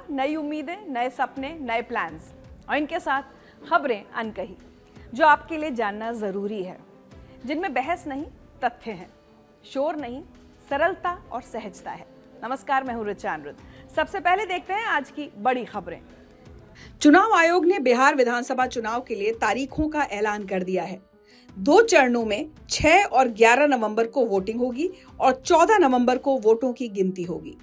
नई उम्मीदें, नए सपने, नए प्लान्स और इनके साथ खबरें अनकही जो आपके लिए जानना जरूरी है, जिनमें बहस नहीं तथ्य हैं, शोर नहीं सरलता और सहजता है। नमस्कार, मैं हूं ऋचा अनिरुद्ध। सबसे पहले देखते हैं आज की बड़ी खबरें। चुनाव आयोग ने बिहार विधानसभा चुनाव के लिए तारीखों का ऐलान कर दिया है। 2 चरणों में 6 और 11 नवंबर को वोटिंग होगी और 14 नवंबर को वोटों की गिनती होगी।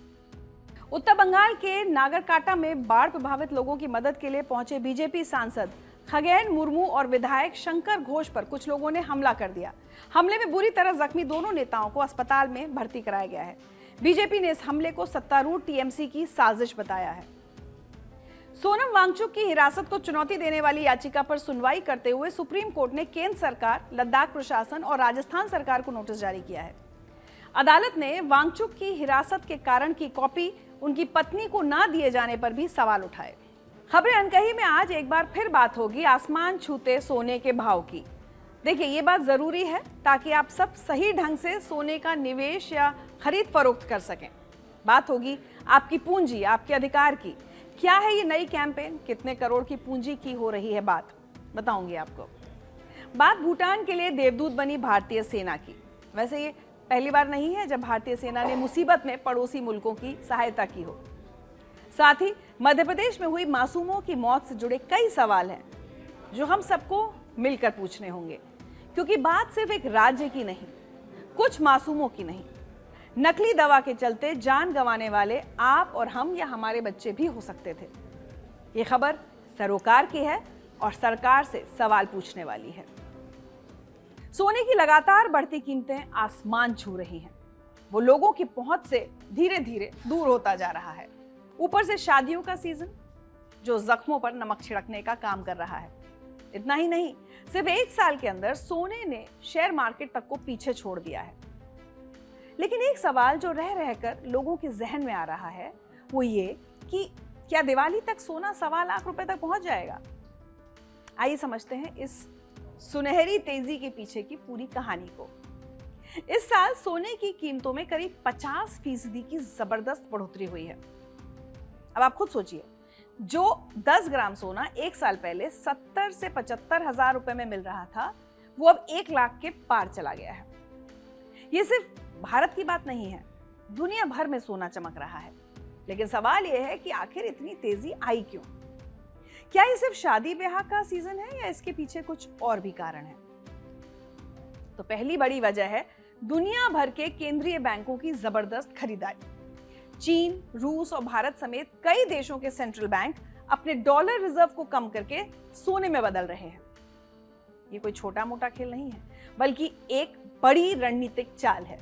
उत्तर बंगाल के नागरकाटा में बाढ़ प्रभावित लोगों की मदद के लिए पहुंचे बीजेपी सांसद खगेन मुर्मू और विधायक शंकर घोष पर कुछ लोगों ने हमला कर दिया। हमले में बुरी तरह जख्मी दोनों नेताओं को अस्पताल में भर्ती कराया गया है। बीजेपी ने इस हमले को सत्तारूढ़ टीएमसी की साजिश बताया है। सोनम वांगचुक की हिरासत को चुनौती देने वाली याचिका पर सुनवाई करते हुए सुप्रीम कोर्ट ने केंद्र सरकार, लद्दाख प्रशासन और राजस्थान सरकार को नोटिस जारी किया है। अदालत ने वांगचुक की हिरासत के कारण की कॉपी उनकी पत्नी को ना दिए जाने पर भी सवाल उठाए। खबरें अनकही में आज एक बार फिर बात होगी आसमान छूते सोने के भाव की। देखिए, ये बात जरूरी है ताकि आप सब सही ढंग से सोने का निवेश या खरीद फरोख्त कर सकें। बात होगी आपकी पूंजी, आपके अधिकार की। क्या है ये नई कैंपेन, कितने करोड़ की पूंजी की हो रही है बात, बताऊंगी आपको। बात भूटान के लिए देवदूत बनी भारतीय सेना की। वैसे ये पहली बार नहीं है जब भारतीय सेना ने मुसीबत में पड़ोसी मुल्कों की सहायता की हो। साथ ही मध्य प्रदेश में हुई मासूमों की मौत से जुड़े कई सवाल हैं जो हम सबको मिलकर पूछने होंगे, क्योंकि बात सिर्फ एक राज्य की नहीं, कुछ मासूमों की नहीं। नकली दवा के चलते जान गंवाने वाले आप और हम या हमारे बच्चे भी हो सकते थे। ये खबर सरोकार की है और सरकार से सवाल पूछने वाली है। सोने की लगातार बढ़ती कीमतें आसमान छू रही हैं। वो लोगों की पहुंच से धीरे धीरे दूर होता जा रहा है। ऊपर से शादियों का सीजन जो जख्मों पर नमक छिड़कने का काम कर रहा है। इतना ही नहीं, सिर्फ 1 साल के अंदर सोने ने शेयर मार्केट तक को पीछे छोड़ दिया है। लेकिन एक सवाल जो रह रहकर लोगों के जहन में आ रहा है वो ये कि क्या दिवाली तक सोना 1.25 लाख रुपए तक पहुंच जाएगा? आइए समझते हैं इस सुनहरी तेजी के पीछे की पूरी कहानी को। इस साल सोने की कीमतों में करीब 50% की जबरदस्त बढ़ोतरी हुई है। अब आप खुद सोचिए, जो 10 ग्राम सोना 1 साल पहले 70 से 75 हजार रुपए में मिल रहा था, वो अब 1 लाख के पार चला गया है। ये सिर्फ भारत की बात नहीं है, दुनिया भर में सोना चमक रहा है। लेकिन सवाल यह है कि आखिर इतनी तेजी आई क्यों? क्या ये सिर्फ शादी ब्याह का सीजन है या इसके पीछे कुछ और भी कारण है? तो पहली बड़ी वजह है दुनिया भर के केंद्रीय बैंकों की जबरदस्त खरीदारी। चीन, रूस और भारत समेत कई देशों के सेंट्रल बैंक अपने डॉलर रिजर्व को कम करके सोने में बदल रहे हैं। ये कोई छोटा मोटा खेल नहीं है, बल्कि एक बड़ी रणनीतिक चाल है।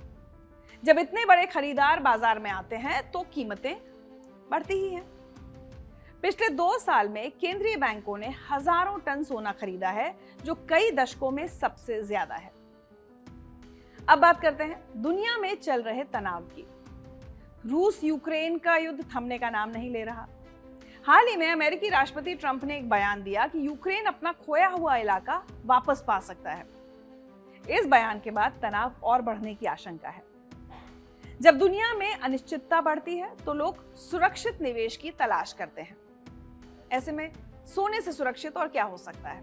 जब इतने बड़े खरीदार बाजार में आते हैं तो कीमतें बढ़ती ही हैं। पिछले 2 साल में केंद्रीय बैंकों ने हजारों टन सोना खरीदा है, जो कई दशकों में सबसे ज्यादा है। अब बात करते हैं दुनिया में चल रहे तनाव की। रूस यूक्रेन का युद्ध थमने का नाम नहीं ले रहा। हाल ही में अमेरिकी राष्ट्रपति ट्रंप ने एक बयान दिया कि यूक्रेन अपना खोया हुआ इलाका वापस पा सकता है। इस बयान के बाद तनाव और बढ़ने की आशंका है। जब दुनिया में अनिश्चितता बढ़ती है तो लोग सुरक्षित निवेश की तलाश करते हैं। ऐसे में सोने से सुरक्षित और क्या हो सकता है?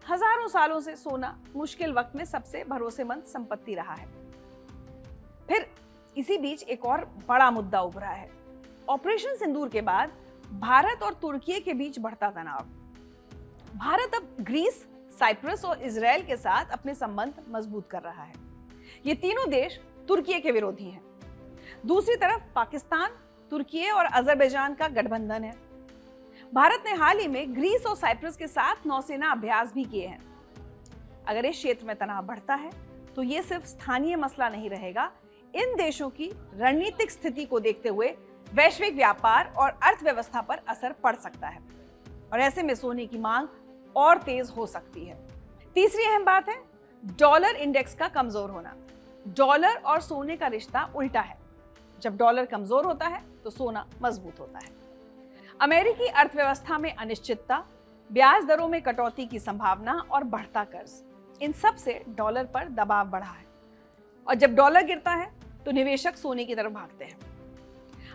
हजारों सालों से सोना मुश्किल वक्त में सबसे भरोसेमंद संपत्ति रहा है। फिर इसी बीच एक और बड़ा मुद्दा उभरा है। ऑपरेशन सिंदूर के बाद भारत और तुर्की के बीच बढ़ता तनाव। भारत अब ग्रीस, साइप्रस और इजराइल के साथ अपने संबंध मजबूत कर रहा है। ये तीनों देश तुर्की के विरोधी हैं। दूसरी तरफ पाकिस्तान, तुर्की और अजरबैजान का गठबंधन है। भारत ने हाल ही में ग्रीस और साइप्रस के साथ नौसेना अभ्यास भी किए हैं। अगर इस क्षेत्र में तनाव बढ़ता है तो ये सिर्फ स्थानीय मसला नहीं रहेगा। इन देशों की रणनीतिक स्थिति को देखते हुए वैश्विक व्यापार और अर्थव्यवस्था पर असर पड़ सकता है और ऐसे में सोने की मांग और तेज हो सकती है। तीसरी अहम बात है डॉलर इंडेक्स का कमजोर होना। डॉलर और सोने का रिश्ता उल्टा है। जब डॉलर कमजोर होता है तो सोना मजबूत होता है। अमेरिकी अर्थव्यवस्था में अनिश्चितता, ब्याज दरों में कटौती की संभावना और बढ़ता कर्ज, इन सब से डॉलर पर दबाव बढ़ा है और जब डॉलर गिरता है तो निवेशक सोने की तरफ भागते हैं।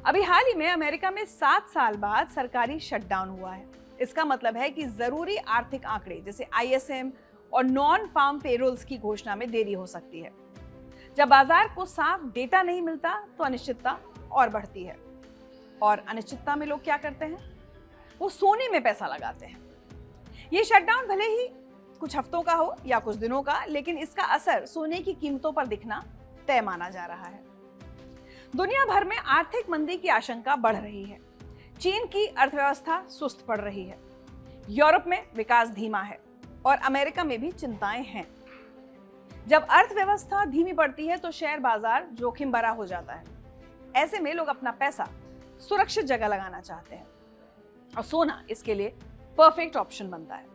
अभी हाल ही में अमेरिका में 7 साल बाद सरकारी शटडाउन हुआ है। इसका मतलब है कि जरूरी आर्थिक आंकड़े जैसे ISM और नॉन फार्म पेरोल्स की घोषणा में देरी हो सकती है। जब बाजार को साफ डेटा नहीं मिलता तो अनिश्चितता और बढ़ती है, और अनिश्चितता में लोग क्या करते हैं, वो सोने में पैसा लगाते हैं। ये शटडाउन भले ही कुछ हफ्तों का हो या कुछ दिनों का, लेकिन इसका असर सोने की कीमतों पर दिखना तय माना जा रहा है। दुनिया भर में आर्थिक मंदी की आशंका बढ़ रही है। चीन की अर्थव्यवस्था सुस्त पड़ रही है, यूरोप में विकास धीमा है और अमेरिका में भी चिंताएं हैं। जब अर्थव्यवस्था धीमी पड़ती है तो शेयर बाजार जोखिम भरा हो जाता है। ऐसे में लोग अपना पैसा सुरक्षित जगह लगाना चाहते हैं और सोना इसके लिए परफेक्ट ऑप्शन बनता है।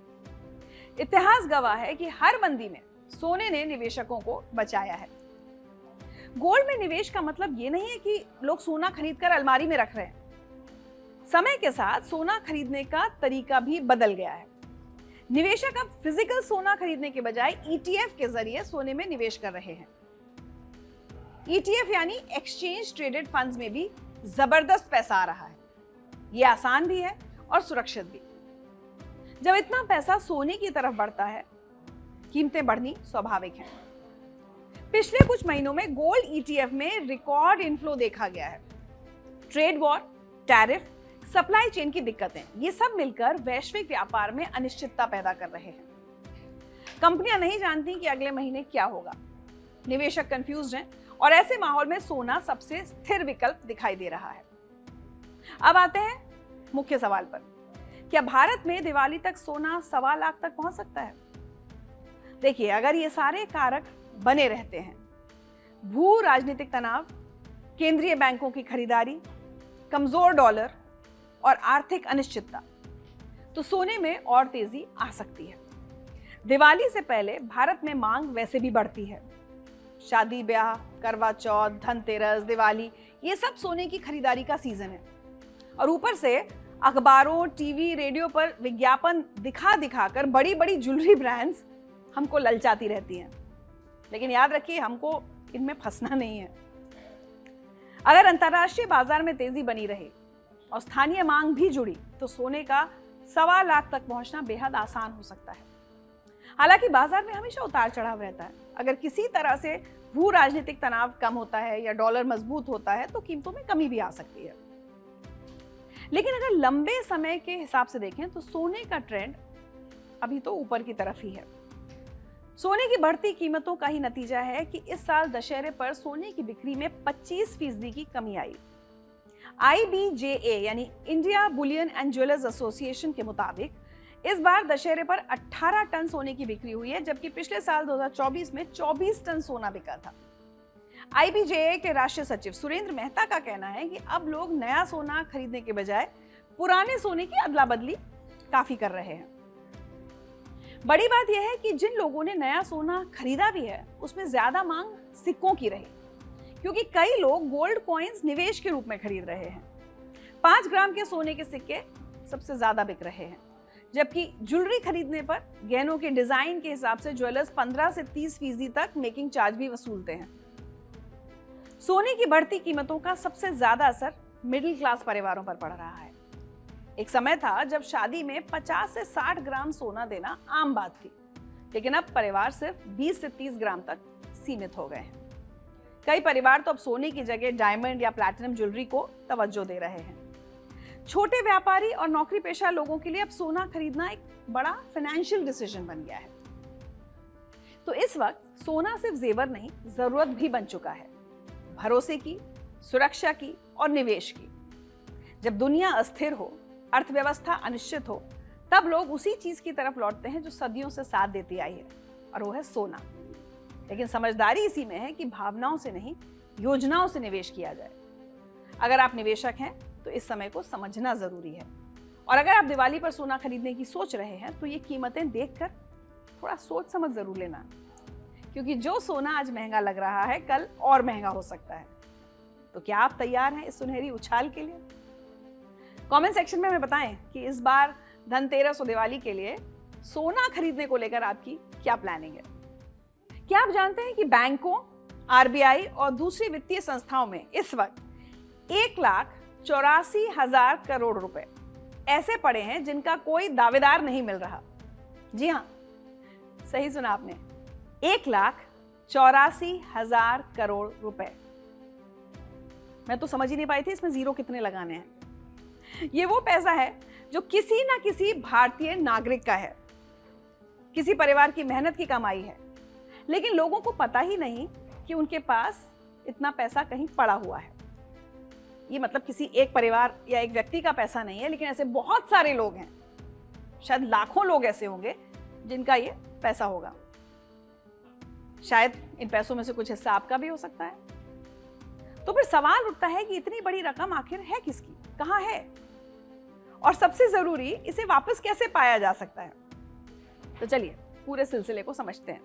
इतिहास गवाह है कि हर मंदी में सोने ने निवेशकों को बचाया है। गोल्ड में निवेश का मतलब ये नहीं है कि लोग सोना खरीदकर अलमारी में रख रहे हैं। समय के साथ सोना खरीदने का तरीका भी बदल गया है। निवेशक अब फिजिकल सोना खरीदने के बजाय ETF के जरिए सोने में निवेश कर रहे हैं। ETF यानी एक्सचेंज ट्रेडेड फंड्स में भी जबरदस्त पैसा आ रहा है। ये आसान भी है और सुरक्षित भी। जब इतना पैसा सोने की तरफ बढ़ता है, कीमतें बढ़नी स्वाभाविक है। पिछले कुछ महीनों में गोल्ड ETF में रिकॉर्ड इनफ्लो देखा गया है। Trade war, tariff, supply chain की दिक्कतें, ये सब मिलकर वैश्विक व्यापार में अनिश्चितता पैदा कर रहे हैं। कंपनियां नहीं जानती कि अगले महीने क्या होगा। निवेशक कंफ्यूज्ड हैं और ऐसे माहौल में सोना सबसे स्थिर विकल्प दिखाई दे रहा है। अब आते हैं मुख्य सवाल पर, क्या भारत में दिवाली तक सोना 1.25 लाख तक पहुंच सकता है? देखिए, अगर ये सारे कारक बने रहते हैं, भू राजनीतिक तनाव, केंद्रीय बैंकों की खरीदारी, कमजोर डॉलर और आर्थिक अनिश्चितता, तो सोने में और तेजी आ सकती है। दिवाली से पहले भारत में मांग वैसे भी बढ़ती है। शादी ब्याह, करवा चौथ, धनतेरस, दिवाली, ये सब सोने की खरीदारी का सीजन है। और ऊपर से अखबारों, टीवी, रेडियो पर विज्ञापन दिखा दिखाकर बड़ी बड़ी ज्वेलरी ब्रांड्स हमको ललचाती रहती हैं। लेकिन याद रखिए, हमको इनमें फंसना नहीं है। अगर अंतर्राष्ट्रीय बाजार में तेजी बनी रही और स्थानीय मांग भी जुड़ी तो सोने का 1.25 लाख तक पहुंचना बेहद आसान हो सकता है। हालांकि बाजार में हमेशा उतार चढ़ाव रहता है। अगर किसी तरह से भू राजनीतिक तनाव कम होता है या डॉलर मजबूत होता है तो कीमतों में कमी भी आ सकती है। लेकिन अगर लंबे समय के हिसाब से देखें तो सोने का ट्रेंड अभी तो ऊपर की तरफ ही है। सोने की बढ़ती कीमतों का ही नतीजा है कि इस साल दशहरे पर सोने की बिक्री में 25% की कमी आई। IBJA यानी India Boolean and jewellers association के मुताबिक इस बार दशहरे पर 18 टन सोने की बिक्री हुई है, जबकि पिछले साल 2024 में 24 टन सोना बिका था। IBJA के राष्ट्रीय सचिव सुरेंद्र मेहता का कहना है कि अब लोग नया सोना खरीदने के बजाय पुराने सोने की अदला बदली काफी कर रहे हैं। बड़ी बात यह है कि जिन लोगों ने नया सोना खरीदा भी है उसमें ज्यादा मांग सिक्कों की रही, क्योंकि कई लोग गोल्ड कॉइन्स निवेश के रूप में खरीद रहे हैं। 5 ग्राम के सोने के सिक्के सबसे ज्यादा बिक रहे हैं, जबकि ज्वेलरी खरीदने पर गहनों के डिजाइन के हिसाब से ज्वेलर्स 15 से 30% तक मेकिंग चार्ज भी वसूलते हैं। सोने की बढ़ती कीमतों का सबसे ज्यादा असर मिडिल क्लास परिवारों पर पड़ रहा है। एक समय था जब शादी में 50 से 60 ग्राम सोना देना आम बात थी, लेकिन अब परिवार सिर्फ 20 से 30 ग्राम तक सीमित हो गए हैं। कई परिवार तो अब सोने की जगह डायमंड या प्लैटिनम ज्वेलरी को तवज्जो दे रहे हैं। छोटे व्यापारी और नौकरी पेशा लोगों के लिए अब सोना खरीदना एक बड़ा फाइनेंशियल डिसीजन बन गया है। तो इस वक्त सोना सिर्फ जेवर नहीं, जरूरत भी बन चुका है, भरोसे की, सुरक्षा की और निवेश की। जब दुनिया अस्थिर हो, अर्थव्यवस्था अनिश्चित हो, तब लोग उसी चीज की तरफ लौटते हैं जो सदियों से साथ देती आई है, और वो है सोना। लेकिन समझदारी इसी में है कि भावनाओं से नहीं, योजनाओं से निवेश किया जाए। अगर आप निवेशक हैं तो इस समय को समझना जरूरी है, और अगर आप दिवाली पर सोना खरीदने की सोच रहे हैं तो ये कीमतें देखकर थोड़ा सोच समझ जरूर लेना, क्योंकि जो सोना आज महंगा लग रहा है कल और महंगा हो सकता है। तो क्या आप तैयार हैं इस सुनहरी उछाल के लिए? कमेंट सेक्शन में हमें बताएं कि इस बार धनतेरस और दिवाली के लिए सोना खरीदने को लेकर आपकी क्या प्लानिंग है। क्या आप जानते हैं कि बैंकों, RBI और दूसरी वित्तीय संस्थाओं में इस वक्त 1 लाख 84,000 करोड़ रुपए ऐसे पड़े हैं जिनका कोई दावेदार नहीं मिल रहा। जी हां, सही सुना आपने, 1,84,000 करोड़ रुपए। मैं तो समझ ही नहीं पाई थी इसमें जीरो कितने लगाने हैं। ये वो पैसा है जो किसी ना किसी भारतीय नागरिक का है, किसी परिवार की मेहनत की कमाई है, लेकिन लोगों को पता ही नहीं कि उनके पास इतना पैसा कहीं पड़ा हुआ है। ये मतलब किसी एक परिवार या एक व्यक्ति का पैसा नहीं है, लेकिन ऐसे बहुत सारे लोग हैं, शायद लाखों लोग ऐसे होंगे जिनका ये पैसा होगा। शायद इन पैसों में से कुछ हिस्सा आपका भी हो सकता है। तो फिर सवाल उठता है कि इतनी बड़ी रकम आखिर है किसकी, कहां है, और सबसे जरूरी, इसे वापस कैसे पाया जा सकता है। तो चलिए पूरे सिलसिले को समझते हैं।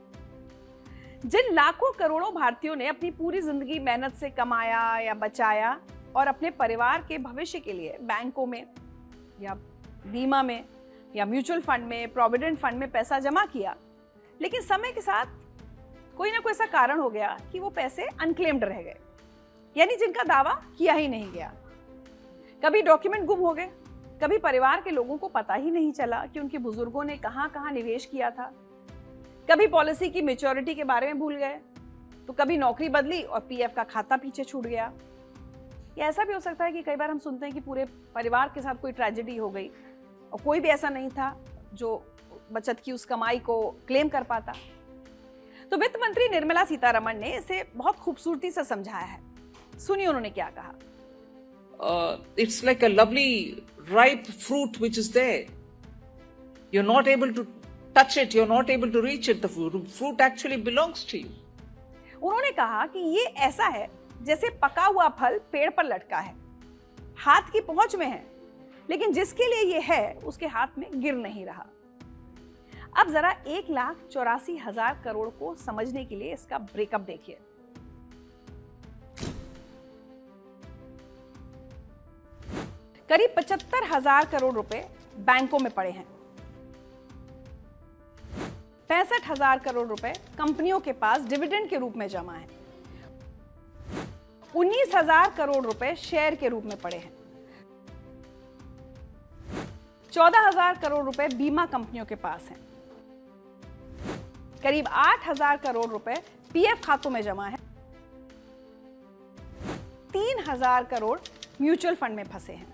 जिन लाखों करोड़ों भारतीयों ने अपनी पूरी जिंदगी मेहनत से कमाया या बचाया और अपने परिवार के भविष्य के लिए बैंकों में या बीमा में या म्यूचुअल फंड में, प्रोविडेंट फंड में पैसा जमा किया, लेकिन समय के साथ कोई ना कोई ऐसा कारण हो गया कि वो पैसे अनक्लेम्ड रह गए, यानी जिनका दावा किया ही नहीं गया। कभी डॉक्यूमेंट गुम हो गए, कभी परिवार के लोगों को पता ही नहीं चला कि उनके बुजुर्गों ने कहां कहां निवेश किया था, कभी पॉलिसी की मैच्योरिटी के बारे में भूल गए, तो कभी नौकरी बदली और पीएफ का खाता पीछे छूट गया। या ऐसा भी हो सकता है कि कई बार हम सुनते हैं कि पूरे परिवार के साथ कोई ट्रेजेडी हो गई और कोई भी ऐसा नहीं था जो बचत की उस कमाई को क्लेम कर पाता। तो वित्त मंत्री निर्मला सीतारमण ने इसे बहुत खूबसूरती से समझाया है। सुनिए उन्होंने क्या कहा। It's like a lovely ripe fruit which is there. You're not able to touch it, you're not able to reach it. The fruit actually belongs to you. उन्होंने कहा कि ये ऐसा है जैसे पका हुआ फल पेड़ पर लटका है, हाथ की पहुंच में है, लेकिन जिसके लिए ये है उसके हाथ में गिर नहीं रहा। अब जरा 1,84,000 करोड़ को समझने के लिए इसका ब्रेकअप देखिए। करीब 75,000 करोड़ रुपए बैंकों में पड़े हैं, 65,000 करोड़ रुपए कंपनियों के पास डिविडेंड के रूप में जमा है, 19,000 करोड़ रुपए शेयर के रूप में पड़े हैं, 14,000 करोड़ रुपए बीमा कंपनियों के पास हैं, करीब 8,000 करोड़ रुपए पीएफ खातों में जमा है, 3,000 करोड़ म्यूचुअल फंड में फंसे हैं।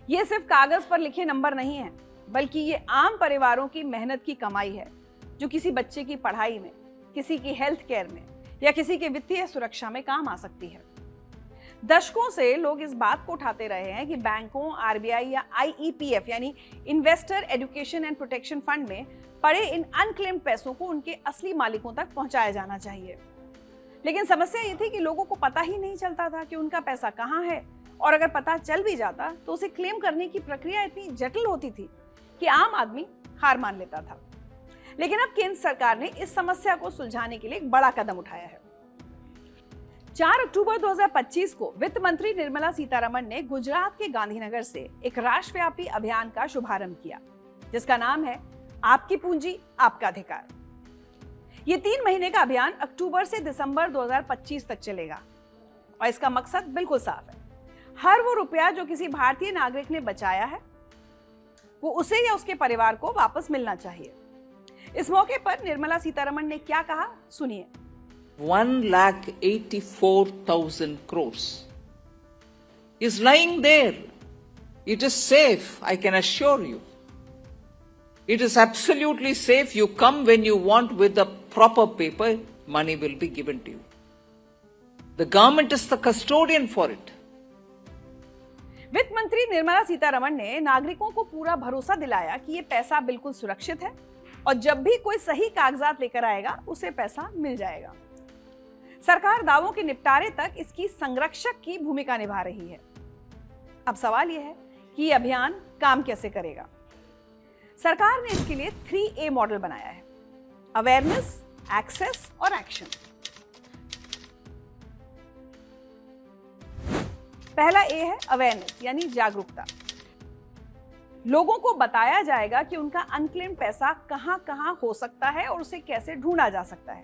ये सिर्फ कागज पर लिखे नंबर नहीं है, बल्कि ये आम परिवारों की मेहनत की कमाई है जो किसी बच्चे की पढ़ाई में, किसी की हेल्थ केयर में या किसी के वित्तीय सुरक्षा में काम आ सकती है। दशकों से लोग इस बात को उठाते रहे हैं कि बैंकों, आरबीआई या आईईपीएफ यानी investor education and protection fund में पड़े इन अनक्लेम्ड पैसों को उनके असली मालिकों तक पहुंचाया जाना चाहिए। लेकिन समस्या ये थी कि लोगों को पता ही नहीं चलता था कि उनका पैसा कहां है, और अगर पता चल भी जाता तो उसे क्लेम करने की प्रक्रिया इतनी जटिल होती थी कि आम आदमी हार मान लेता था। लेकिन अब केंद्र सरकार ने इस समस्या को सुलझाने के लिए एक बड़ा कदम उठाया है। 4 अक्टूबर 2025 को वित्त मंत्री निर्मला सीतारमण ने गुजरात के गांधीनगर से एक राष्ट्रव्यापी अभियान का शुभारंभ किया, जिसका नाम है आपकी पूंजी आपका अधिकार। ये 3 महीने का अभियान अक्टूबर से दिसंबर 2025 तक चलेगा और इसका मकसद बिल्कुल साफ है। हर वो रुपया जो किसी भारतीय नागरिक ने बचाया है वो उसे या उसके परिवार को वापस मिलना चाहिए। इस मौके पर निर्मला सीतारमण ने क्या कहा, सुनिए। 1,84,000 crores is lying there. It is safe, I can assure you. It is absolutely safe. You come when you want with the proper paper, money will be given to you. The government is the custodian for it. वित्त मंत्री निर्मला सीतारमण ने नागरिकों को पूरा भरोसा दिलाया कि ये पैसा बिल्कुल सुरक्षित है और जब भी कोई सही कागजात लेकर आएगा उसे पैसा मिल जाएगा। सरकार दावों के निपटारे तक इसकी संरक्षक की भूमिका निभा रही है। अब सवाल यह है कि यह अभियान काम कैसे करेगा। सरकार ने इसके लिए 3A मॉडल बनाया है: अवेयरनेस, एक्सेस और एक्शन। पहला ए है अवेयरनेस यानी जागरूकता। लोगों को बताया जाएगा कि उनका अनक्लेम्ड पैसा कहां कहां हो सकता है और उसे कैसे ढूंढा जा सकता है।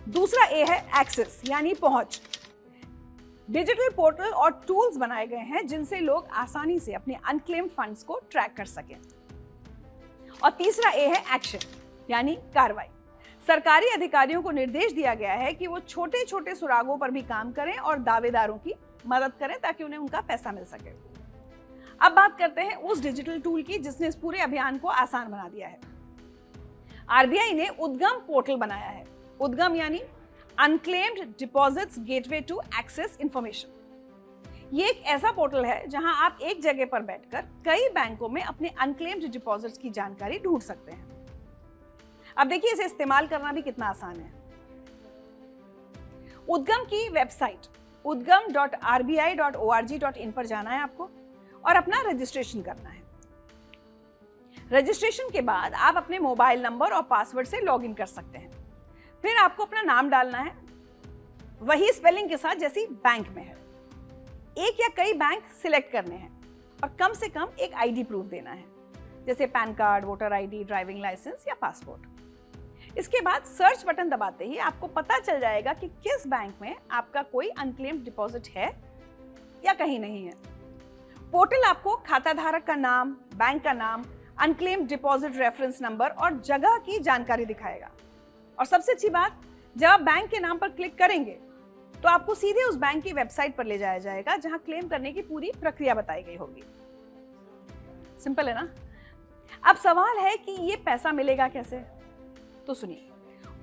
दूसरा ए है एक्सेस यानी पहुंच। डिजिटल पोर्टल और टूल्स बनाए गए हैं जिनसे लोग आसानी से अपने अनक्लेम्ड फंड्स को ट्रैक कर सकें। और तीसरा ए है एक्शन, यानी कार्रवाई। सरकारी अधिकारियों को निर्देश दिया गया है कि वो छोटे छोटे सुरागों पर भी काम करें और दावेदारों की मदद करें ताकि उन्हें उनका पैसा मिल सके। अब बात करते हैं उस डिजिटल टूल की जिसने इस पूरे अभियान को आसान बना दिया है। आरबीआई ने उद्गम पोर्टल बनाया है। उद्गम यानी unclaimed deposits gateway to access information. ये एक ऐसा पोर्टल है जहां आप एक जगह पर बैठकर कई बैंकों में अपने अनक्लेम्ड डिपॉजिट्स की जानकारी ढूंढ सकते हैं। अब देखिए इसे इस्तेमाल करना भी कितना आसान है। उद्गम की वेबसाइट udgam.rbi.org.in पर जाना है आपको और अपना रजिस्ट्रेशन करना है। रजिस्ट्रेशन के बाद आप अपने मोबाइल नंबर और पासवर्ड से लॉगिन कर सकते हैं। फिर आपको अपना नाम डालना है, वही स्पेलिंग के साथ जैसी बैंक में है। एक या कई बैंक सिलेक्ट करने हैं और कम से कम एक आईडी प्रूफ देना है, जैसे PAN card, voter ID, driving licence या पासपोर्ट। इसके बाद सर्च बटन दबाते ही आपको पता चल जाएगा कि किस बैंक में आपका कोई अनक्लेम्ड डिपॉजिट है या कहीं नहीं है। पोर्टल आपको खाता धारक का नाम, बैंक का नाम, अनक्लेम्ड डिपॉजिट रेफरेंस नंबर और जगह की जानकारी दिखाएगा। और सबसे अच्छी बात, जब आप बैंक के नाम पर क्लिक करेंगे तो आपको सीधे उस बैंक की वेबसाइट पर ले जाया जाएगा जहां क्लेम करने की पूरी प्रक्रिया बताई गई होगी। सिंपल है ना? अब सवाल है कि ये पैसा मिलेगा कैसे? तो सुनिए,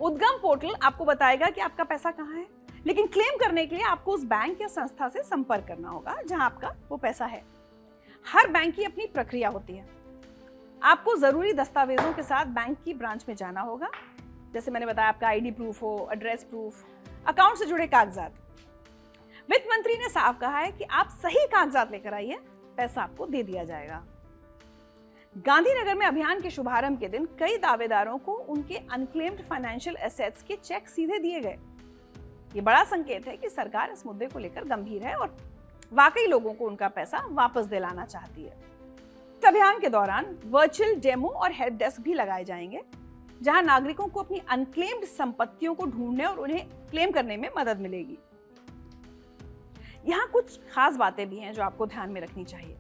उद्गम पोर्टल आपको बताएगा कि आपका पैसा कहाँ है, लेकिन क्लेम करने के लिए आपको उस बैंक या संस्था से संपर्क करना होगा जहां आपका वो पैसा है। हर बैंक की अपनी प्रक्रिया होती है। आपको जरूरी दस्तावेजों के साथ बैंक की ब्रांच में जाना होगा, जैसे मैंने बताया आपका आईडी प्रूफ हो, एड्रेस प्रूफ, अकाउंट से जुड़े कागजात। वित्त मंत्री ने साफ कहा है कि आप सही कागजात लेकर आइए, पैसा आपको दे दिया जाएगा। गांधीनगर में अभियान के शुभारंभ के दिन कई दावेदारों को उनके अनक्लेम्ड फाइनेंशियल एसेट्स के चेक सीधे दिए गए। ये बड़ा संकेत है कि सरकार इस मुद्दे को लेकर गंभीर है और वाकई लोगों को उनका पैसा वापस दिलाना चाहती है। इस अभियान के दौरान वर्चुअल डेमो और हेल्प डेस्क भी लगाए जाएंगे, जहां नागरिकों को अपनी अनक्लेम्ड संपत्तियों को ढूंढने और उन्हें क्लेम करने में मदद मिलेगी। यहां कुछ खास बातें भी हैं जो आपको ध्यान में रखनी चाहिए।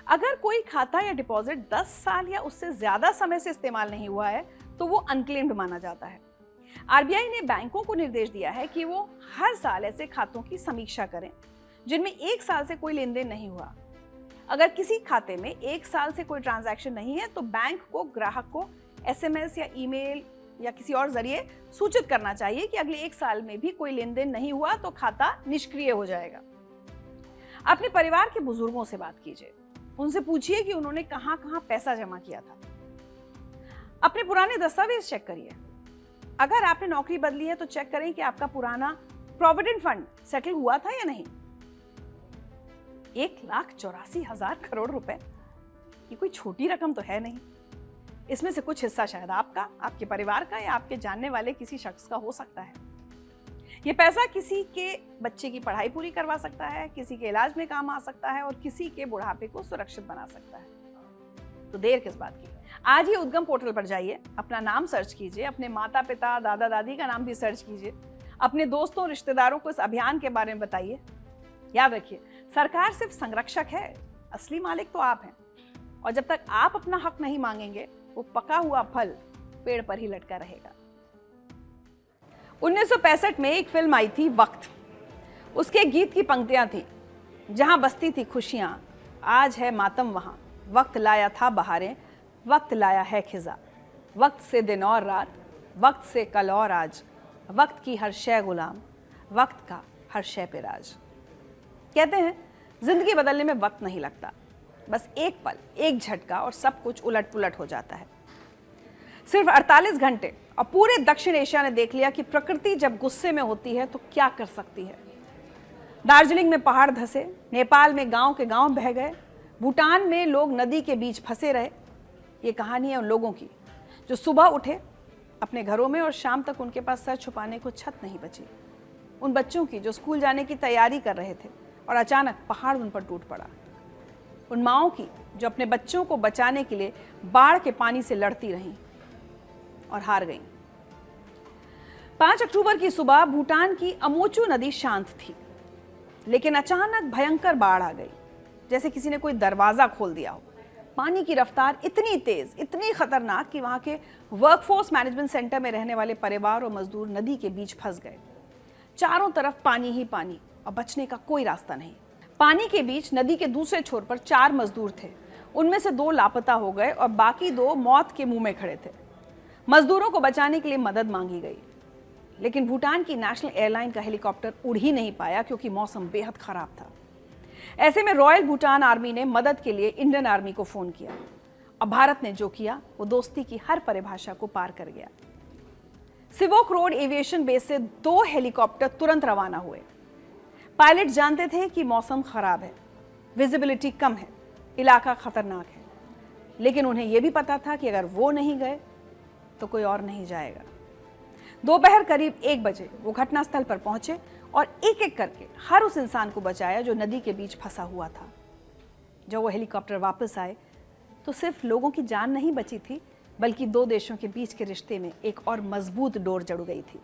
अगर कोई खाता या डिपॉजिट 10 साल या उससे ज्यादा समय से इस्तेमाल नहीं हुआ है तो वो अनक्लेम्ड माना जाता है। आरबीआई ने बैंकों को निर्देश दिया है कि वो हर साल ऐसे खातों की समीक्षा करें जिनमें 1 साल से कोई लेन देन नहीं हुआ। अगर किसी खाते में 1 साल से कोई ट्रांजैक्शन नहीं है तो बैंक को ग्राहक को एसएमएस या ईमेल या किसी और जरिए सूचित करना चाहिए कि अगले 1 साल में भी कोई लेन देन नहीं हुआ तो खाता निष्क्रिय हो जाएगा। अपने परिवार के बुजुर्गों से बात कीजिए, उनसे पूछिए कि उन्होंने कहां कहां पैसा जमा किया था। अपने पुराने दस्तावेज चेक करिए। अगर आपने नौकरी बदली है तो चेक करें कि आपका पुराना प्रोविडेंट फंड सेटल हुआ था या नहीं। 1,84,000 करोड़ रुपए, ये कोई छोटी रकम तो है नहीं। इसमें से कुछ हिस्सा शायद आपका, आपके परिवार का या आपके जानने वाले किसी शख्स का हो सकता है। ये पैसा किसी के बच्चे की पढ़ाई पूरी करवा सकता है, किसी के इलाज में काम आ सकता है और किसी के बुढ़ापे को सुरक्षित बना सकता है। तो देर किस बात की, आज ही उद्गम पोर्टल पर जाइए, अपना नाम सर्च कीजिए, अपने माता पिता, दादा दादी का नाम भी सर्च कीजिए, अपने दोस्तों रिश्तेदारों को इस अभियान के बारे में बताइए। याद रखिए, सरकार सिर्फ संरक्षक है, असली मालिक तो आप हैं। और जब तक आप अपना हक नहीं मांगेंगे, वो पका हुआ फल पेड़ पर ही लटका रहेगा। 1965 में एक फिल्म आई थी वक्त। उसके गीत की पंक्तियां थी, जहां बसती थी खुशियां, आज है मातम वहां। वक्त लाया था बहारें, वक्त लाया है खिजा। वक्त से दिन और रात, वक्त से कल और आज। वक्त की हर शय गुलाम, वक्त का हर शय पे राज। कहते हैं जिंदगी बदलने में वक्त नहीं लगता, बस एक पल, एक झटका और सब कुछ उलट पुलट हो जाता है। सिर्फ 48 घंटे और पूरे दक्षिण एशिया ने देख लिया कि प्रकृति जब गुस्से में होती है तो क्या कर सकती है। दार्जिलिंग में पहाड़ धंसे, नेपाल में गांव के गांव बह गए, भूटान में लोग नदी के बीच फंसे रहे। ये कहानी है उन लोगों की जो सुबह उठे अपने घरों में और शाम तक उनके पास सर छुपाने को छत नहीं बची। उन बच्चों की जो स्कूल जाने की तैयारी कर रहे थे और अचानक पहाड़ उन पर टूट पड़ा। उन माओं की जो अपने बच्चों को बचाने के लिए बाढ़ के पानी से लड़ती रहीं और हार गईं। 5 अक्टूबर की सुबह भूटान की अमोचू नदी शांत थी। लेकिन अचानक भयंकर बाढ़ आ गई, जैसे किसी ने कोई दरवाजा खोल दिया हो। पानी की रफ्तार इतनी तेज, इतनी खतरनाक कि वहां के वर्कफोर्स मैनेजमेंट सेंटर में रहने वाले परिवार और मजदूर नदी के बीच फंस गए। चारों तरफ पानी ही पानी और बचने का कोई रास्ता नहीं। पानी के बीच नदी के दूसरे छोर पर 4 मजदूर थे। उनमें से 2 लापता हो गए और बाकी 2 मौत के मुंह में खड़े थे। मजदूरों को बचाने के लिए मदद मांगी गई, लेकिन भूटान की नेशनल एयरलाइन का हेलीकॉप्टर उड़ ही नहीं पाया क्योंकि मौसम बेहद खराब था। ऐसे में रॉयल भूटान आर्मी ने मदद के लिए इंडियन आर्मी को फोन किया और भारत ने जो किया वो दोस्ती की हर परिभाषा को पार कर गया। सिवोक रोड एविएशन बेस से 2 हेलीकॉप्टर तुरंत रवाना हुए। पायलट जानते थे कि मौसम खराब है, विजिबिलिटी कम है, इलाका खतरनाक है, लेकिन उन्हें यह भी पता था कि अगर वो नहीं गए तो कोई और नहीं जाएगा। दोपहर करीब 1 बजे वो घटनास्थल पर पहुंचे और एक एक करके हर उस इंसान को बचाया जो नदी के बीच फंसा हुआ था। जब वो हेलीकॉप्टर वापस आए तो सिर्फ लोगों की जान नहीं बची थी, बल्कि 2 देशों के बीच के रिश्ते में एक और मजबूत डोर जुड़ गई थी।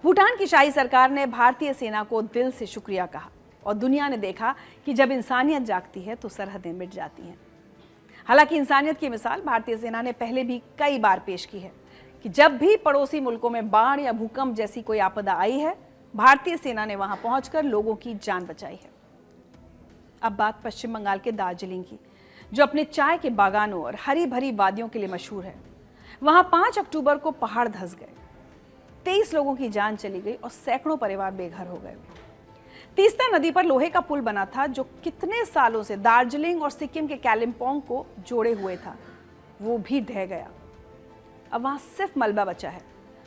भूटान की शाही सरकार ने भारतीय सेना को दिल से शुक्रिया कहा और दुनिया ने देखा कि जब इंसानियत जागती है तो सरहदें मिट जाती हैं। हालांकि इंसानियत की मिसाल भारतीय सेना ने पहले भी कई बार पेश की है कि जब भी पड़ोसी मुल्कों में बाढ़ या भूकंप जैसी कोई आपदा आई है, भारतीय सेना ने वहां पहुंचकर लोगों की जान बचाई है। अब बात पश्चिम बंगाल के दार्जिलिंग की, जो अपने चाय के बागानों और हरी भरी वादियों के लिए मशहूर है। वहां 5 अक्टूबर को पहाड़ धंस गए, 23 लोगों की जान चली गई और सैकड़ों परिवार बेघर हो गए। तीस्ता नदी पर लोहे का पुल बना था जो कितने सालों से दार्जिलिंग और सिक्किम के कालिम्पोंग को जोड़े हुए था, वो भी ढह गया। अब वहां सिर्फ मलबा बचा है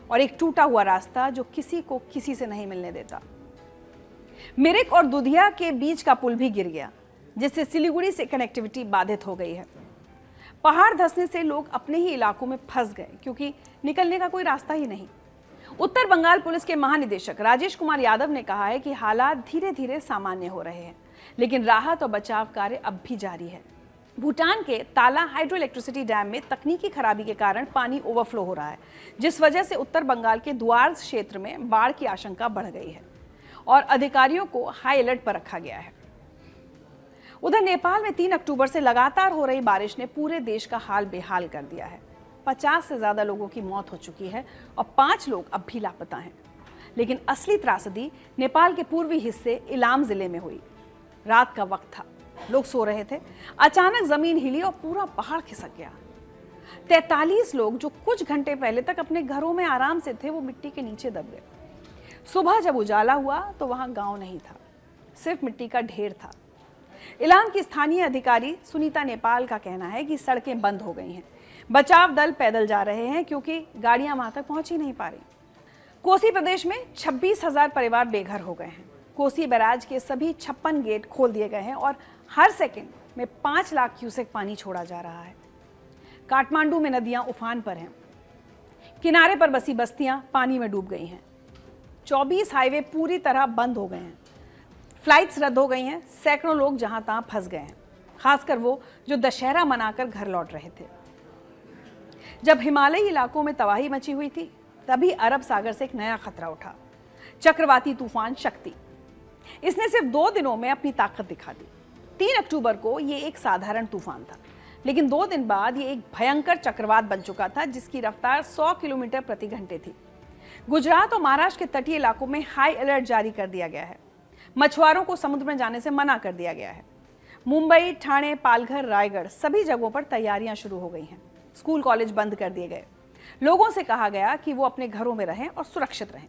और एक टूटा हुआ रास्ता जो किसी को किसी से नहीं मिलने देता। मिरिक और दुधिया के बीच का पुल भी गिर गया, जिससे सिलीगुड़ी से कनेक्टिविटी बाधित हो गई है। पहाड़ धंसने से लोग अपने ही इलाकों में फंस गए क्योंकि निकलने का कोई रास्ता ही नहीं। उत्तर बंगाल पुलिस के महानिदेशक राजेश कुमार यादव ने कहा है कि हालात धीरे धीरे सामान्य हो रहे हैं, लेकिन राहत और बचाव कार्य अब भी जारी है। भूटान के ताला हाइड्रो इलेक्ट्रिसिटी डैम में तकनीकी खराबी के कारण पानी ओवरफ्लो हो रहा है, जिस वजह से उत्तर बंगाल के दुआर्स क्षेत्र में बाढ़ की आशंका बढ़ गई है और अधिकारियों को हाई अलर्ट पर रखा गया है। उधर नेपाल में 3 अक्टूबर से लगातार हो रही बारिश ने पूरे देश का हाल बेहाल कर दिया है। 50 से ज्यादा लोगों की मौत हो चुकी है और 5 लोग अब भी लापता हैं। लेकिन असली त्रासदी नेपाल के पूर्वी हिस्से इलाम जिले में हुई। रात का वक्त था, लोग सो रहे थे, अचानक जमीन हिली और पूरा पहाड़ खिसक गया। 43 लोग जो कुछ घंटे पहले तक अपने घरों में आराम से थे, वो मिट्टी के नीचे दब गए। सुबह जब उजाला हुआ तो वहां गांव नहीं था, सिर्फ मिट्टी का ढेर था। इलाम की स्थानीय अधिकारी सुनीता नेपाल का कहना है कि सड़कें बंद हो गई हैं, बचाव दल पैदल जा रहे हैं क्योंकि गाड़ियां वहां तक पहुंच ही नहीं पा रही। कोसी प्रदेश में 26,000 परिवार बेघर हो गए हैं। कोसी बैराज के सभी 56 गेट खोल दिए गए हैं और हर सेकंड में 5 लाख क्यूसेक पानी छोड़ा जा रहा है। काठमांडू में नदियां उफान पर हैं, किनारे पर बसी बस्तियां पानी में डूब गई हैं। 24 हाईवे पूरी तरह बंद हो गए हैं, फ्लाइट्स रद्द हो गई हैं। सैकड़ों लोग जहां तहां फंस गए हैं, खासकर वो जो दशहरा मनाकर घर लौट रहे थे। जब हिमालयी इलाकों में तबाही मची हुई थी, तभी अरब सागर से एक नया खतरा उठा, चक्रवाती तूफान शक्ति। इसने सिर्फ 2 दिनों में अपनी ताकत दिखा दी। 3 अक्टूबर को ये एक साधारण तूफान था, लेकिन 2 दिन बाद ये एक भयंकर चक्रवात बन चुका था जिसकी रफ्तार 100 किलोमीटर प्रति घंटे थी। गुजरात और महाराष्ट्र के तटीय इलाकों में हाई अलर्ट जारी कर दिया गया है। मछुआरों को समुद्र में जाने से मना कर दिया गया है। मुंबई, ठाणे, पालघर, रायगढ़ सभी जगहों पर तैयारियां शुरू हो गई हैं। स्कूल कॉलेज बंद कर दिए गए। लोगों से कहा गया कि वो अपने घरों में रहें और सुरक्षित रहें।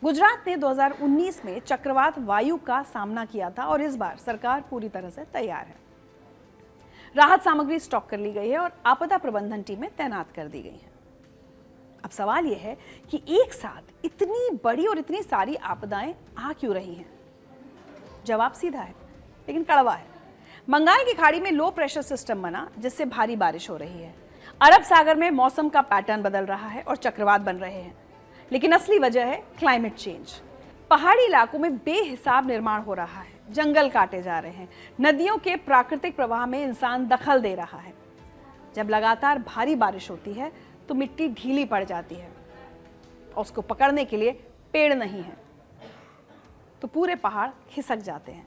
गुजरात ने 2019 में चक्रवात वायु का सामना किया था और इस बार सरकार पूरी तरह से तैयार है। राहत सामग्री स्टॉक कर ली गई है और आपदा प्रबंधन टीमें तैनात कर दी गई हैं। अब सवाल यह है कि एक साथ इतनी बड़ी और इतनी सारी आपदाएं आ क्यों रही हैं? जवाब सीधा है लेकिन कड़वा है। बंगाल की खाड़ी में लो प्रेशर सिस्टम बना जिससे भारी बारिश हो रही है। अरब सागर में मौसम का पैटर्न बदल रहा है और चक्रवात बन रहे हैं, लेकिन असली वजह है क्लाइमेट चेंज। पहाड़ी इलाकों में बेहिसाब निर्माण हो रहा है, जंगल काटे जा रहे हैं, नदियों के प्राकृतिक प्रवाह में इंसान दखल दे रहा है। जब लगातार भारी बारिश होती है तो मिट्टी ढीली पड़ जाती है और उसको पकड़ने के लिए पेड़ नहीं है। तो पूरे पहाड़ खिसक जाते हैं।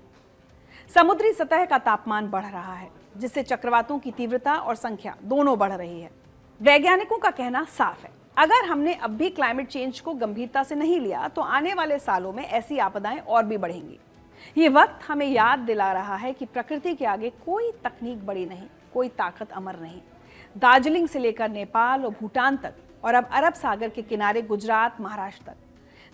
समुद्री सतह का तापमान बढ़ रहा है, जिससे चक्रवातों की तीव्रता और संख्या दोनों बढ़ रही है। वैज्ञानिकों का कहना साफ है, अगर हमने अब भी क्लाइमेट चेंज को गंभीरता से नहीं लिया तो आने वाले सालों में ऐसी आपदाएं और भी बढ़ेंगी। ये वक्त हमें याद दिला रहा है कि प्रकृति के आगे कोई तकनीक बड़ी नहीं, कोई ताकत अमर नहीं। दार्जिलिंग से लेकर नेपाल और भूटान तक और अब अरब सागर के किनारे गुजरात, महाराष्ट्र तक,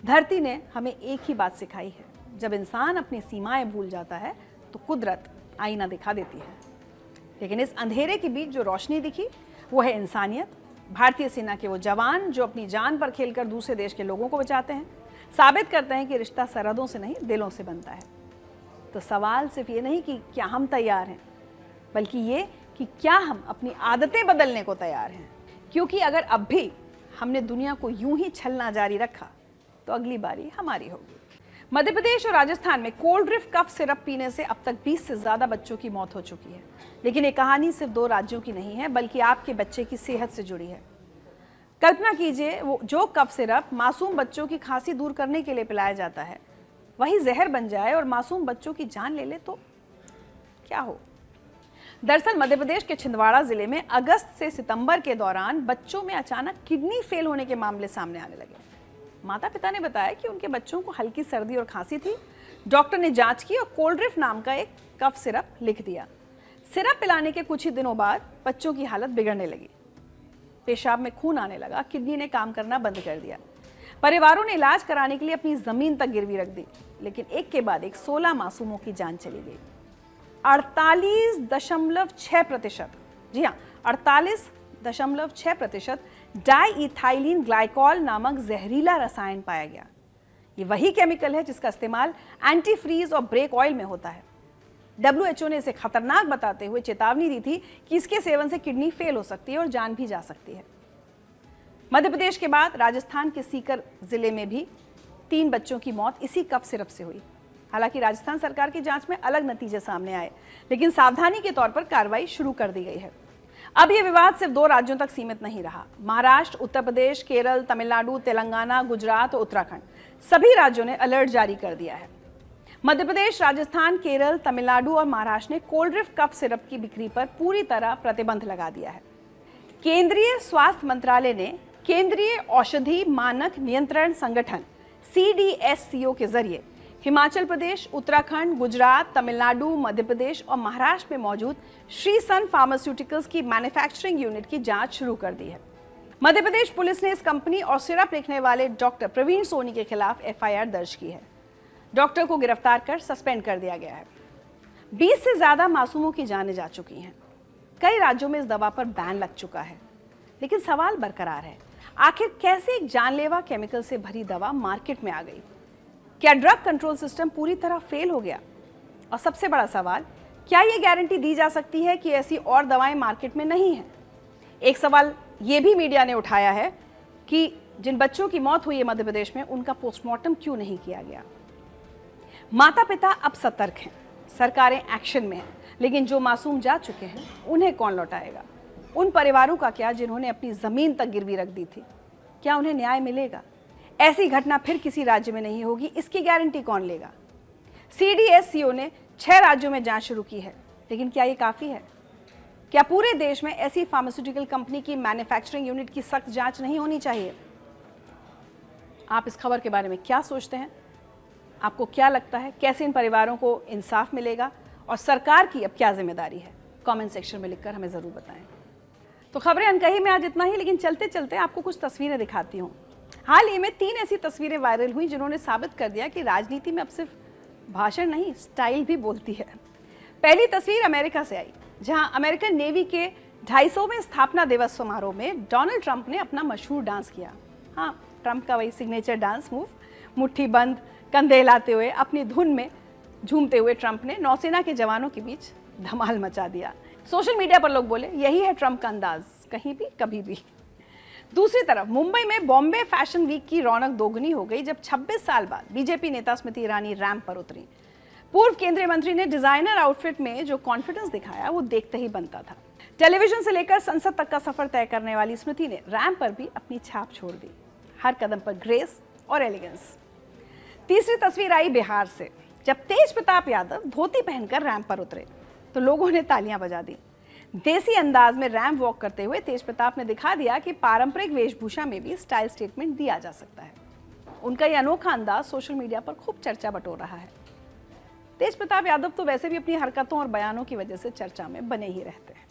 धरती ने हमें एक ही बात सिखाई है, जब इंसान अपनी सीमाएं भूल जाता है तो कुदरत आईना दिखा देती है। लेकिन इस अंधेरे के बीच जो रोशनी दिखी वो है इंसानियत। भारतीय सेना के वो जवान जो अपनी जान पर खेलकर दूसरे देश के लोगों को बचाते हैं, साबित करते हैं कि रिश्ता सरहदों से नहीं दिलों से बनता है। तो सवाल सिर्फ ये नहीं कि क्या हम तैयार हैं, बल्कि ये कि क्या हम अपनी आदतें बदलने को तैयार हैं। क्योंकि अगर अब भी हमने दुनिया को यूं ही छलना जारी रखा तो अगली बारी हमारी होगी। मध्य प्रदेश और राजस्थान में कोल्ड ड्रिफ्ट कफ सिरप पीने से अब तक 20 से ज्यादा बच्चों की मौत हो चुकी है। लेकिन ये कहानी सिर्फ 2 राज्यों की नहीं है, बल्कि आपके बच्चे की सेहत से जुड़ी है। कल्पना कीजिए, वो जो कफ सिरप मासूम बच्चों की खांसी दूर करने के लिए पिलाया जाता है वही जहर बन जाए और मासूम बच्चों की जान ले ले तो क्या हो। दरअसल मध्य प्रदेश के छिंदवाड़ा जिले में अगस्त से सितंबर के दौरान बच्चों में अचानक किडनी फेल होने के मामले सामने आने लगे। माता पिता ने बताया कि उनके बच्चों को हल्की सर्दी और खांसी थी। डॉक्टर ने जांच की और कोल्ड ड्रिफ्ट नाम का एक कफ सिरप लिख दिया। सिरप पिलाने के कुछ ही दिनों बाद बच्चों की हालत बिगड़ने लगी। पेशाब में खून आने लगा, किडनी ने काम करना बंद कर दिया। परिवारों ने इलाज कराने के लिए अपनी जमीन तक गिरवी रख दी, लेकिन एक के बाद एक 16 मासूमों की जान चली गई। 48.6%, जी हाँ 48.6% डाईइथाइलिन ग्लाइकॉल नामक जहरीला रसायन पाया गया। ये वही केमिकल है जिसका इस्तेमाल एंटी फ्रीज और ब्रेक ऑयल में होता है। WHO ने इसे खतरनाक बताते हुए चेतावनी दी थी कि इसके सेवन से किडनी फेल हो सकती है और जान भी जा सकती है। मध्य प्रदेश के बाद राजस्थान के सीकर जिले में भी 3 बच्चों की मौत इसी कफ सिरप से हुई। हालांकि राजस्थान सरकार की जांच में अलग नतीजे सामने आए, लेकिन सावधानी के तौर पर कार्रवाई शुरू कर दी गई है। अब यह विवाद सिर्फ 2 राज्यों तक सीमित नहीं रहा। महाराष्ट्र, उत्तर प्रदेश, केरल, तमिलनाडु, तेलंगाना, गुजरात और उत्तराखंड सभी राज्यों ने अलर्ट जारी कर दिया है। मध्य प्रदेश, राजस्थान, केरल, तमिलनाडु और महाराष्ट्र ने कोल्ड ड्रिफ्ट कफ सिरप की बिक्री पर पूरी तरह प्रतिबंध लगा दिया है। केंद्रीय स्वास्थ्य मंत्रालय ने केंद्रीय औषधि मानक नियंत्रण संगठन CDSCO के जरिए हिमाचल प्रदेश, उत्तराखंड, गुजरात, तमिलनाडु, मध्य प्रदेश और महाराष्ट्र में मौजूद श्री सन फार्मास्यूटिकल्स की मैन्युफैक्चरिंग यूनिट की जांच शुरू कर दी है। मध्य प्रदेश पुलिस ने इस कंपनी और सिरप लिखने वाले डॉक्टर प्रवीण सोनी के खिलाफ FIR दर्ज की है। डॉक्टर को गिरफ्तार कर सस्पेंड कर दिया गया है। 20 से ज्यादा मासूमों की जानें जा चुकी हैं। कई राज्यों में इस दवा पर बैन लग चुका है, लेकिन सवाल बरकरार है, आखिर कैसे एक जानलेवा केमिकल से भरी दवा मार्केट में आ गई? क्या ड्रग कंट्रोल सिस्टम पूरी तरह फेल हो गया? और सबसे बड़ा सवाल, क्या यह गारंटी दी जा सकती है कि ऐसी और दवाएं मार्केट में नहीं हैं? एक सवाल यह भी मीडिया ने उठाया है कि जिन बच्चों की मौत हुई है मध्य प्रदेश में, उनका पोस्टमार्टम क्यों नहीं किया गया? माता पिता अब सतर्क हैं, सरकारें एक्शन में हैं, लेकिन जो मासूम जा चुके हैं उन्हें कौन लौटाएगा? उन परिवारों का क्या जिन्होंने अपनी जमीन तक गिरवी रख दी थी? क्या उन्हें न्याय मिलेगा? ऐसी घटना फिर किसी राज्य में नहीं होगी, इसकी गारंटी कौन लेगा? CDSCO ने 6 राज्यों में जांच शुरू की है, लेकिन क्या ये काफी है? क्या पूरे देश में ऐसी फार्मास्यूटिकल कंपनी की मैन्युफैक्चरिंग यूनिट की सख्त जांच नहीं होनी चाहिए? आप इस खबर के बारे में क्या सोचते हैं? आपको क्या लगता है, कैसे इन परिवारों को इंसाफ मिलेगा और सरकार की अब क्या जिम्मेदारी है? कमेंट सेक्शन में लिखकर हमें जरूर बताएं। तो खबरें अनकही में आज इतना ही, लेकिन चलते चलते आपको कुछ तस्वीरें दिखाती हूँ। हाल ही में 3 ऐसी तस्वीरें वायरल हुई जिन्होंने साबित कर दिया कि राजनीति में अब सिर्फ भाषण नहीं, स्टाइल भी बोलती है। पहली तस्वीर अमेरिका से आई, जहां अमेरिकन नेवी के 250वें स्थापना दिवस समारोह में डोनाल्ड ट्रंप ने अपना मशहूर डांस किया। हाँ, ट्रंप का वही सिग्नेचर डांस मूव, मुट्ठी बंद, कंधे हिलाते हुए अपनी धुन में झूमते हुए ट्रंप ने नौसेना के जवानों के बीच धमाल मचा दिया। सोशल मीडिया पर लोग बोले, यही है ट्रंप का अंदाज, कहीं भी कभी भी। दूसरी तरफ मुंबई में बॉम्बे फैशन वीक की रौनक दोगुनी हो गई जब 26 साल बाद बीजेपी नेता स्मृति ईरानी रैंप पर उतरी। पूर्व केंद्रीय मंत्री ने डिजाइनर आउटफिट में जो कॉन्फिडेंस दिखाया वो देखते ही बनता था। टेलीविजन से लेकर संसद तक का सफर तय करने वाली स्मृति ने रैंप पर भी अपनी छाप छोड़ दी, हर कदम पर ग्रेस और एलिगेंस। तीसरी तस्वीर आई बिहार से। जब तेज प्रताप यादव धोती पहनकर रैंप पर उतरे तो लोगों ने तालियां बजा दी। देसी अंदाज में रैंप वॉक करते हुए तेज प्रताप ने दिखा दिया कि पारंपरिक वेशभूषा में भी स्टाइल स्टेटमेंट दिया जा सकता है। उनका यह अनोखा अंदाज सोशल मीडिया पर खूब चर्चा बटोर रहा है। तेज प्रताप यादव तो वैसे भी अपनी हरकतों और बयानों की वजह से चर्चा में बने ही रहते हैं।